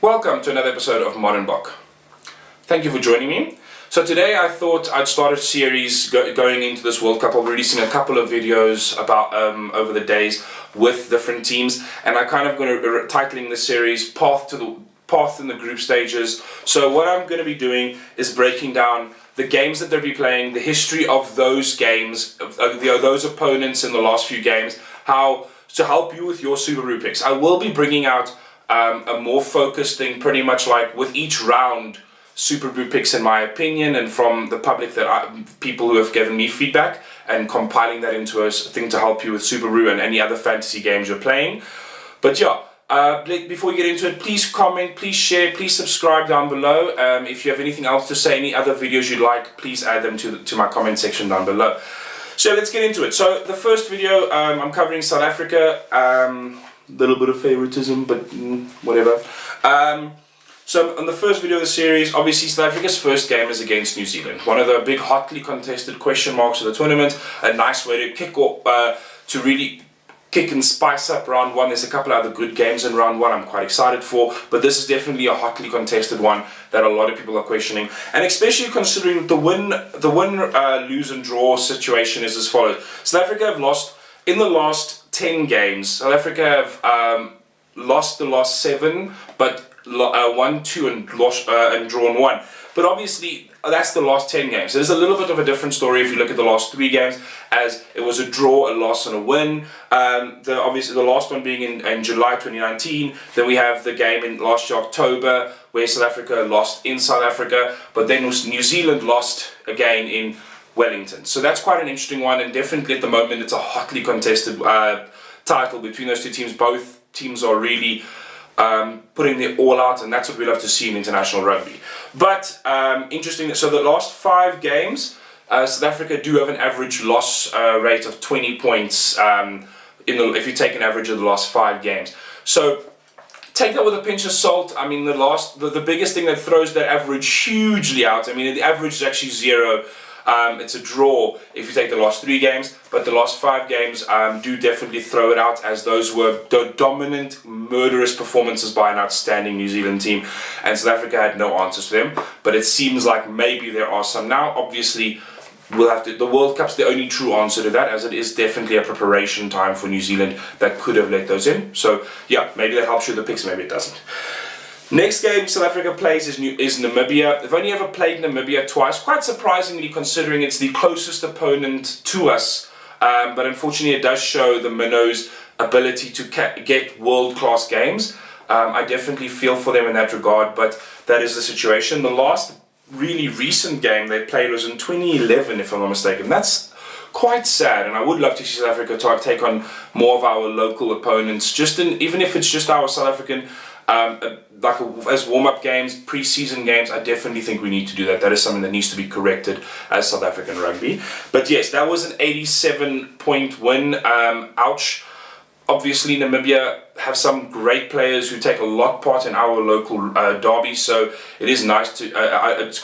Welcome to another episode of Modern Bok. Thank you for joining me. So today I thought I'd start a series going into this World Cup. I'll be releasing a couple of videos about over the days with different teams, and I'm kind of going to titling the series Path in the Group Stages. So what I'm going to be doing is breaking down the games that they'll be playing, the history of those games, those opponents in the last few games, how to help you with your Subaru picks. I will be bringing out a more focused thing, pretty much like with each round, Super Brew picks in my opinion, and from the public people who have given me feedback, and compiling that into a thing to help you with Super Brew and any other fantasy games you're playing. But yeah, before we get into it, please comment, please share, please subscribe down below. If you have anything else to say, any other videos you'd like, please add them to my comment section down below. So let's get into it. So the first video, I'm covering South Africa. Little bit of favoritism, but whatever. So on the first video of the series, obviously South Africa's first game is against New Zealand. One of the big hotly contested question marks of the tournament. A nice way to kick off, to really kick and spice up round one. There's a couple of other good games in round one I'm quite excited for, but this is definitely a hotly contested one that a lot of people are questioning, and especially considering the win, lose and draw situation is as follows. South Africa have lost in the last 10 games. South Africa have lost the last 7, but won 2 and drawn 1. But obviously that's the last 10 games. So there's a little bit of a different story if you look at the last 3 games, as it was a draw, a loss and a win. Obviously the last one being in July 2019. Then we have the game in last year October where South Africa lost in South Africa, but then New Zealand lost again in Wellington. So that's quite an interesting one, and definitely at the moment it's a hotly contested title between those two teams. Both teams are really putting their all out, and that's what we love to see in international rugby. But interesting, so the last 5 games, South Africa do have an average loss rate of 20 points if you take an average of the last 5 games. So take that with a pinch of salt. I mean, the biggest thing that throws that average hugely out, I mean, the average is actually 0. It's a draw if you take the last 3 games, but the last 5 games do definitely throw it out, as those were dominant, murderous performances by an outstanding New Zealand team, and South Africa had no answers to them. But it seems like maybe there are some now. Obviously, we'll have to. The World Cup's the only true answer to that, as it is definitely a preparation time for New Zealand that could have let those in. So yeah, maybe that helps you with the picks, maybe it doesn't. Next game South Africa plays is Namibia. They've only ever played Namibia twice, quite surprisingly considering it's the closest opponent to us. But unfortunately it does show the Minnows' ability to get world-class games. I definitely feel for them in that regard, but that is the situation. The last really recent game they played was in 2011, if I'm not mistaken. That's quite sad, and I would love to see South Africa take on more of our local opponents, even if it's just our South African as warm-up games, pre-season games. I definitely think we need to do that. That is something that needs to be corrected as South African rugby. But yes, that was an 87-point win. Ouch. Obviously, Namibia have some great players who take a lot part in our local derby, so it is nice to.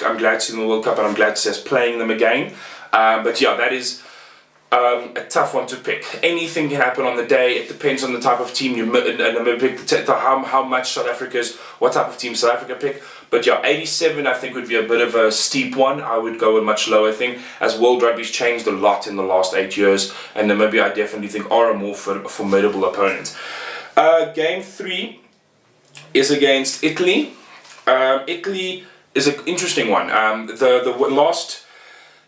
I'm glad to see them in the World Cup, and I'm glad to see us playing them again. But yeah, that is a tough one to pick. Anything can happen on the day. It depends on the type of team you pick, how much what type of team South Africa pick. But yeah, 87 I think would be a bit of a steep one. I would go a much lower thing, as World Rugby's changed a lot in the last 8 years, and Namibia I definitely think are a more formidable opponent. Game 3 is against Italy. Italy is an interesting one. The last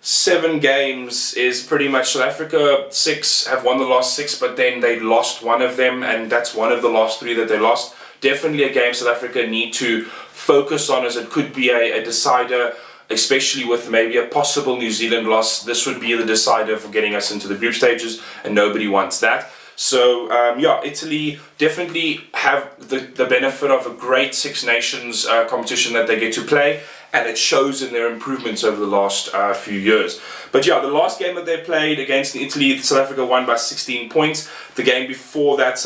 7 games is pretty much South Africa 6 have won the last 6, but then they lost one of them, and that's one of the last 3 that they lost. Definitely a game South Africa need to focus on, as it could be a decider, especially with maybe a possible New Zealand loss. This would be the decider for getting us into the group stages, and nobody wants that. So yeah, Italy definitely have the benefit of a great Six Nations competition that they get to play, and it shows in their improvements over the last few years. But yeah, the last game that they played against Italy, South Africa won by 16 points. The game before that,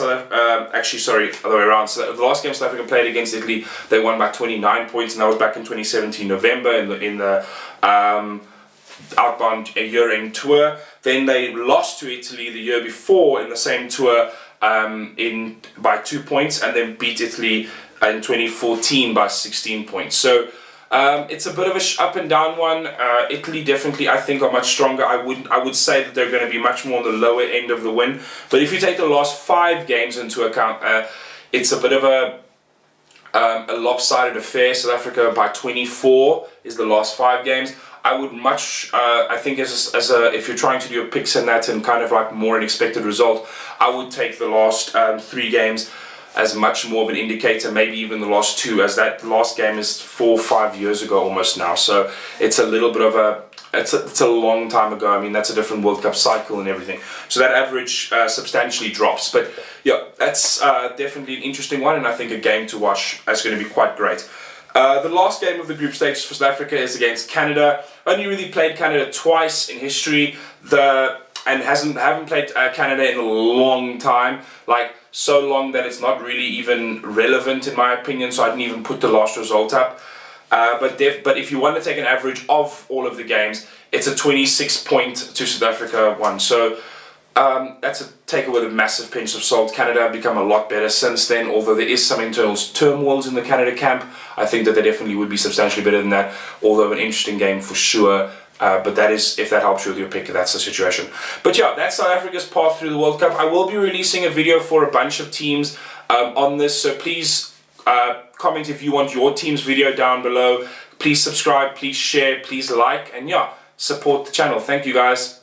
actually sorry, other way around. So the last game South Africa played against Italy, they won by 29 points, and that was back in 2017 November in the outbound year-end tour. Then they lost to Italy the year before in the same tour by 2 points, and then beat Italy in 2014 by 16 points. So it's a bit of a up and down one. Italy definitely, I think, are much stronger. I would say that they're going to be much more on the lower end of the win. But if you take the last 5 games into account, it's a bit of a lopsided affair. South Africa by 24 is the last 5 games. I would much, I think if you're trying to do a picks and that and kind of like more an expected result, I would take the last 3 games as much more of an indicator, maybe even the last 2, as that last game is 4 or 5 years ago almost now. So it's a little bit of it's a long time ago. I mean, that's a different World Cup cycle and everything. So that average substantially drops. But yeah, that's definitely an interesting one, and I think a game to watch. That's going to be quite great. The last game of the group stage for South Africa is against Canada. Only really played Canada twice in history. And haven't played Canada in a long time. Like, so long that it's not really even relevant in my opinion. So I didn't even put the last result up. But if you want to take an average of all of the games, it's a 26 point to South Africa one. So that's a take it with a massive pinch of salt. Canada have become a lot better since then, although there is some internal turmoils in the Canada camp. I think that they definitely would be substantially better than that, although an interesting game for sure. But that is, if that helps you with your pick, that's the situation. But yeah, that's South Africa's path through the World Cup. I will be releasing a video for a bunch of teams on this, so please comment if you want your team's video down below. Please subscribe, please share, please like, and yeah, support the channel. Thank you guys.